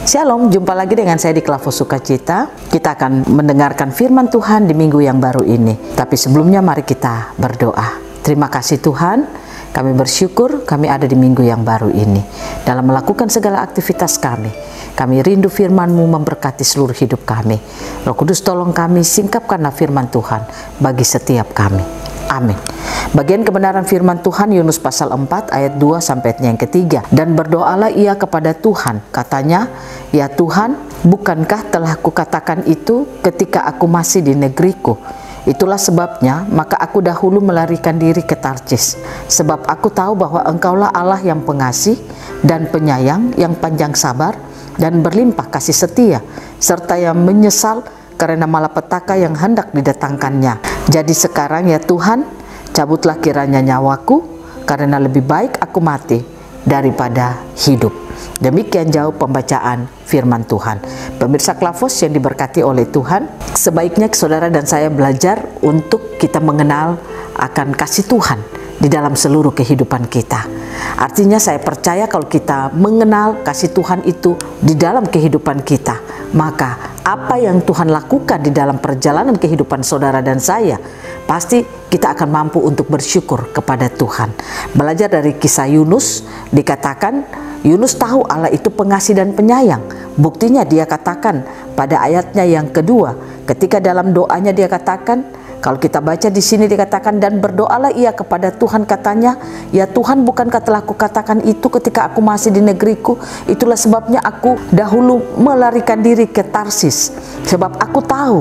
Shalom, jumpa lagi dengan saya di Klavos Sukacita. Kita akan mendengarkan firman Tuhan di minggu yang baru ini. Tapi sebelumnya mari kita berdoa. Terima kasih Tuhan, kami bersyukur kami ada di minggu yang baru ini. Dalam melakukan segala aktivitas kami rindu firman-Mu memberkati seluruh hidup kami. Roh Kudus tolong kami, singkapkanlah firman Tuhan bagi setiap kami. Amin. Bagian kebenaran firman Tuhan Yunus pasal 4 ayat 2 sampai yang ketiga. Dan berdoalah ia kepada Tuhan. Katanya, ya Tuhan, bukankah telah kukatakan itu ketika aku masih di negeriku? Itulah sebabnya maka aku dahulu melarikan diri ke Tarsis. Sebab aku tahu bahwa Engkaulah Allah yang pengasih dan penyayang, yang panjang sabar dan berlimpah kasih setia, serta yang menyesal karena malapetaka yang hendak didatangkannya. Jadi sekarang ya Tuhan, cabutlah kiranya nyawaku, karena lebih baik aku mati daripada hidup. Demikian jauh pembacaan firman Tuhan. Pemirsa Klavos yang diberkati oleh Tuhan, sebaiknya saudara dan saya belajar untuk kita mengenal akan kasih Tuhan di dalam seluruh kehidupan kita. Artinya saya percaya kalau kita mengenal kasih Tuhan itu di dalam kehidupan kita, maka apa yang Tuhan lakukan di dalam perjalanan kehidupan saudara dan saya, pasti kita akan mampu untuk bersyukur kepada Tuhan. Belajar dari kisah Yunus, dikatakan Yunus tahu Allah itu pengasih dan penyayang. Buktinya dia katakan pada ayatnya yang kedua, ketika dalam doanya dia katakan, kalau kita baca di sini dikatakan, dan berdoalah ia kepada Tuhan, katanya, ya Tuhan, bukankah telah kukatakan itu ketika aku masih di negeriku? Itulah sebabnya aku dahulu melarikan diri ke Tarsis. Sebab aku tahu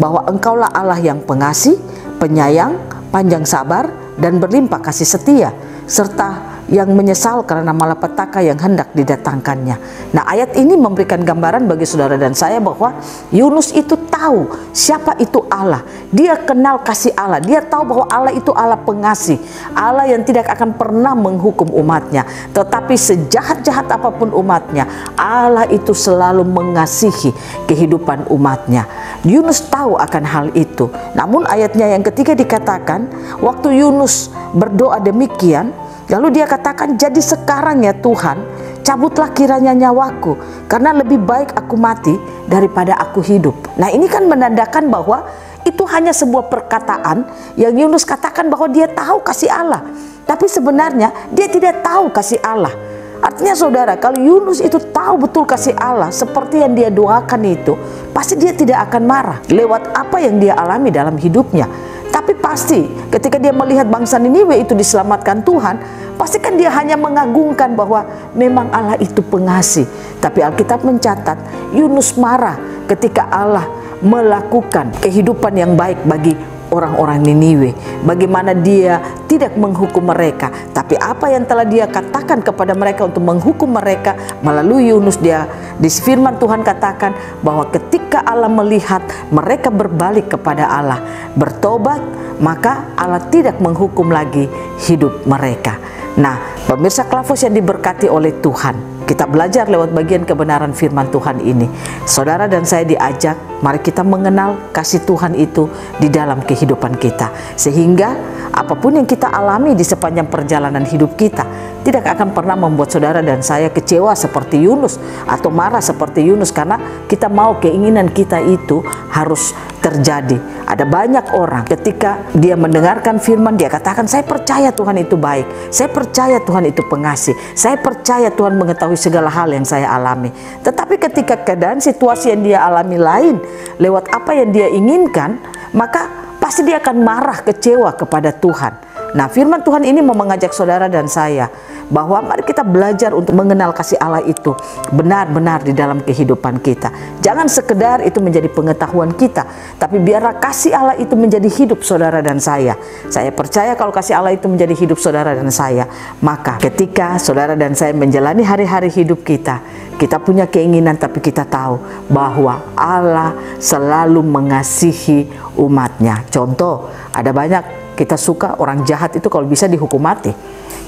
bahwa Engkaulah Allah yang pengasih, penyayang, panjang sabar, dan berlimpah kasih setia, serta yang menyesal karena malapetaka yang hendak didatangkannya. Nah, ayat ini memberikan gambaran bagi saudara dan saya bahwa Yunus itu tahu siapa itu Allah. Dia kenal kasih Allah. Dia tahu bahwa Allah itu Allah pengasih, Allah yang tidak akan pernah menghukum umatnya. Tetapi sejahat-jahat apapun umatnya, Allah itu selalu mengasihi kehidupan umatnya. Yunus tahu akan hal itu. Namun ayatnya yang ketiga dikatakan, waktu Yunus berdoa demikian, lalu dia katakan, jadi sekarang ya Tuhan, cabutlah kiranya nyawaku, karena lebih baik aku mati daripada aku hidup. Nah, ini kan menandakan bahwa itu hanya sebuah perkataan yang Yunus katakan bahwa dia tahu kasih Allah, tapi sebenarnya dia tidak tahu kasih Allah. Artinya saudara, kalau Yunus itu tahu betul kasih Allah seperti yang dia doakan itu, pasti dia tidak akan marah lewat apa yang dia alami dalam hidupnya. Tapi pasti ketika dia melihat bangsa Niniwe itu diselamatkan Tuhan, pasti kan dia hanya mengagungkan bahwa memang Allah itu pengasih. Tapi Alkitab mencatat Yunus marah ketika Allah melakukan kehidupan yang baik bagi orang-orang Niniwe. Bagaimana dia tidak menghukum mereka, tapi apa yang telah dia katakan kepada mereka untuk menghukum mereka melalui Yunus, dia di firman Tuhan katakan bahwa ketika Allah melihat mereka berbalik kepada Allah, bertobat, maka Allah tidak menghukum lagi hidup mereka. Nah, pemirsa Klavos yang diberkati oleh Tuhan, kita belajar lewat bagian kebenaran firman Tuhan ini. Saudara dan saya diajak, mari kita mengenal kasih Tuhan itu di dalam kehidupan kita. Sehingga apapun yang kita alami di sepanjang perjalanan hidup kita, tidak akan pernah membuat saudara dan saya kecewa seperti Yunus atau marah seperti Yunus, karena kita mau keinginan kita itu harus terjadi. Ada banyak orang ketika dia mendengarkan firman, dia katakan, saya percaya Tuhan itu baik, saya percaya Tuhan itu pengasih, saya percaya Tuhan mengetahui segala hal yang saya alami. Tetapi ketika keadaan situasi yang dia alami lain lewat apa yang dia inginkan, maka pasti dia akan marah, kecewa kepada Tuhan. Nah, firman Tuhan ini mau mengajak saudara dan saya bahwa mari kita belajar untuk mengenal kasih Allah itu benar-benar di dalam kehidupan kita. Jangan sekedar itu menjadi pengetahuan kita, tapi biarlah kasih Allah itu menjadi hidup saudara dan saya. Saya percaya kalau kasih Allah itu menjadi hidup saudara dan saya, maka ketika saudara dan saya menjalani hari-hari hidup kita, kita punya keinginan tapi kita tahu bahwa Allah selalu mengasihi umatnya. Contoh, ada banyak kita suka orang jahat itu kalau bisa dihukum mati.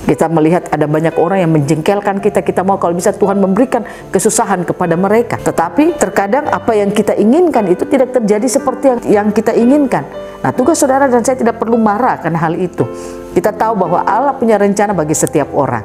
Kita melihat ada banyak orang yang menjengkelkan kita, kita mau kalau bisa Tuhan memberikan kesusahan kepada mereka. Tetapi terkadang apa yang kita inginkan itu tidak terjadi seperti yang kita inginkan. Nah, tugas saudara dan saya tidak perlu marah karena hal itu. Kita tahu bahwa Allah punya rencana bagi setiap orang.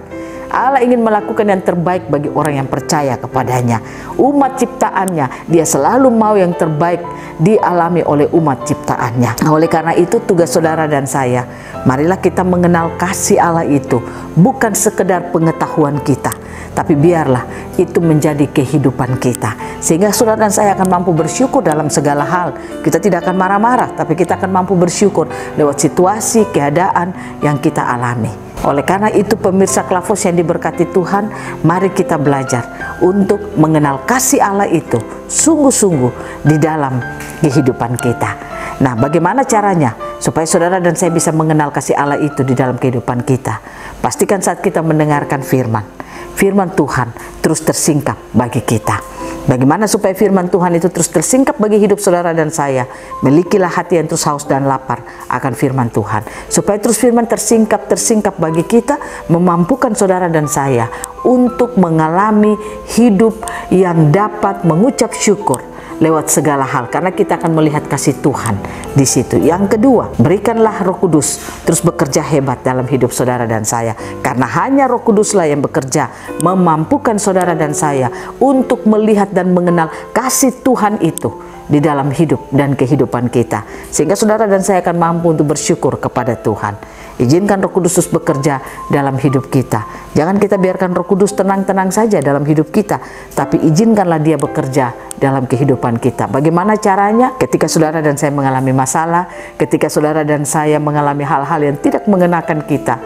Allah ingin melakukan yang terbaik bagi orang yang percaya kepadanya. Umat ciptaannya, dia selalu mau yang terbaik dialami oleh umat ciptaannya. Nah, oleh karena itu tugas saudara dan saya, marilah kita mengenal kasih Allah itu bukan sekedar pengetahuan kita, tapi biarlah itu menjadi kehidupan kita, sehingga saudara dan saya akan mampu bersyukur dalam segala hal. Kita tidak akan marah-marah, tapi kita akan mampu bersyukur lewat situasi, keadaan yang kita alami. Oleh karena itu pemirsa Klavos yang diberkati Tuhan, mari kita belajar untuk mengenal kasih Allah itu sungguh-sungguh di dalam kehidupan kita. Nah, bagaimana caranya supaya saudara dan saya bisa mengenal kasih Allah itu di dalam kehidupan kita? Pastikan saat kita mendengarkan firman Tuhan terus tersingkap bagi kita. Bagaimana supaya firman Tuhan itu terus tersingkap bagi hidup saudara dan saya? Milikilah hati yang terus haus dan lapar akan firman Tuhan. Supaya terus firman tersingkap bagi kita, memampukan saudara dan saya untuk mengalami hidup yang dapat mengucap syukur lewat segala hal, karena kita akan melihat kasih Tuhan di situ. Yang kedua, berikanlah Roh Kudus terus bekerja hebat dalam hidup saudara dan saya, karena hanya Roh Kuduslah yang bekerja memampukan saudara dan saya untuk melihat dan mengenal kasih Tuhan itu di dalam hidup dan kehidupan kita, sehingga saudara dan saya akan mampu untuk bersyukur kepada Tuhan. Izinkan Roh Kudus terus bekerja dalam hidup kita. Jangan kita biarkan Roh Kudus tenang-tenang saja dalam hidup kita, tapi izinkanlah dia bekerja dalam kehidupan kita. Bagaimana caranya? Ketika saudara dan saya mengalami masalah, ketika saudara dan saya mengalami hal-hal yang tidak mengenakan kita,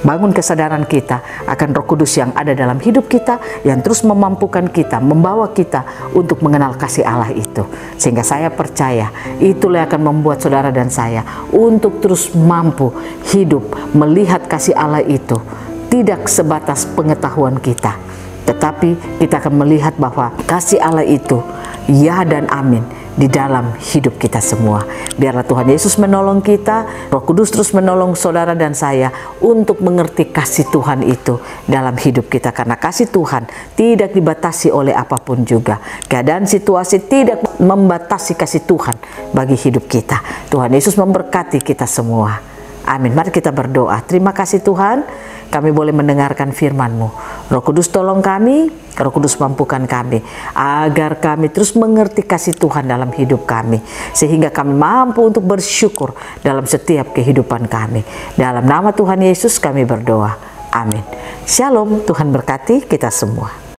bangun kesadaran kita akan Roh Kudus yang ada dalam hidup kita, yang terus memampukan kita, membawa kita untuk mengenal kasih Allah itu. Sehingga saya percaya itulah yang akan membuat saudara dan saya untuk terus mampu hidup melihat kasih Allah itu tidak sebatas pengetahuan kita, tetapi kita akan melihat bahwa kasih Allah itu ya dan amin di dalam hidup kita semua. Biarlah Tuhan Yesus menolong kita, Roh Kudus terus menolong saudara dan saya untuk mengerti kasih Tuhan itu dalam hidup kita, karena kasih Tuhan tidak dibatasi oleh apapun juga. Keadaan situasi tidak membatasi kasih Tuhan bagi hidup kita. Tuhan Yesus memberkati kita semua. Amin. Mari kita berdoa. Terima kasih Tuhan, kami boleh mendengarkan firman-Mu. Roh Kudus tolong kami, Roh Kudus mampukan kami, agar kami terus mengerti kasih Tuhan dalam hidup kami, sehingga kami mampu untuk bersyukur dalam setiap kehidupan kami. Dalam nama Tuhan Yesus kami berdoa. Amin. Shalom, Tuhan berkati kita semua.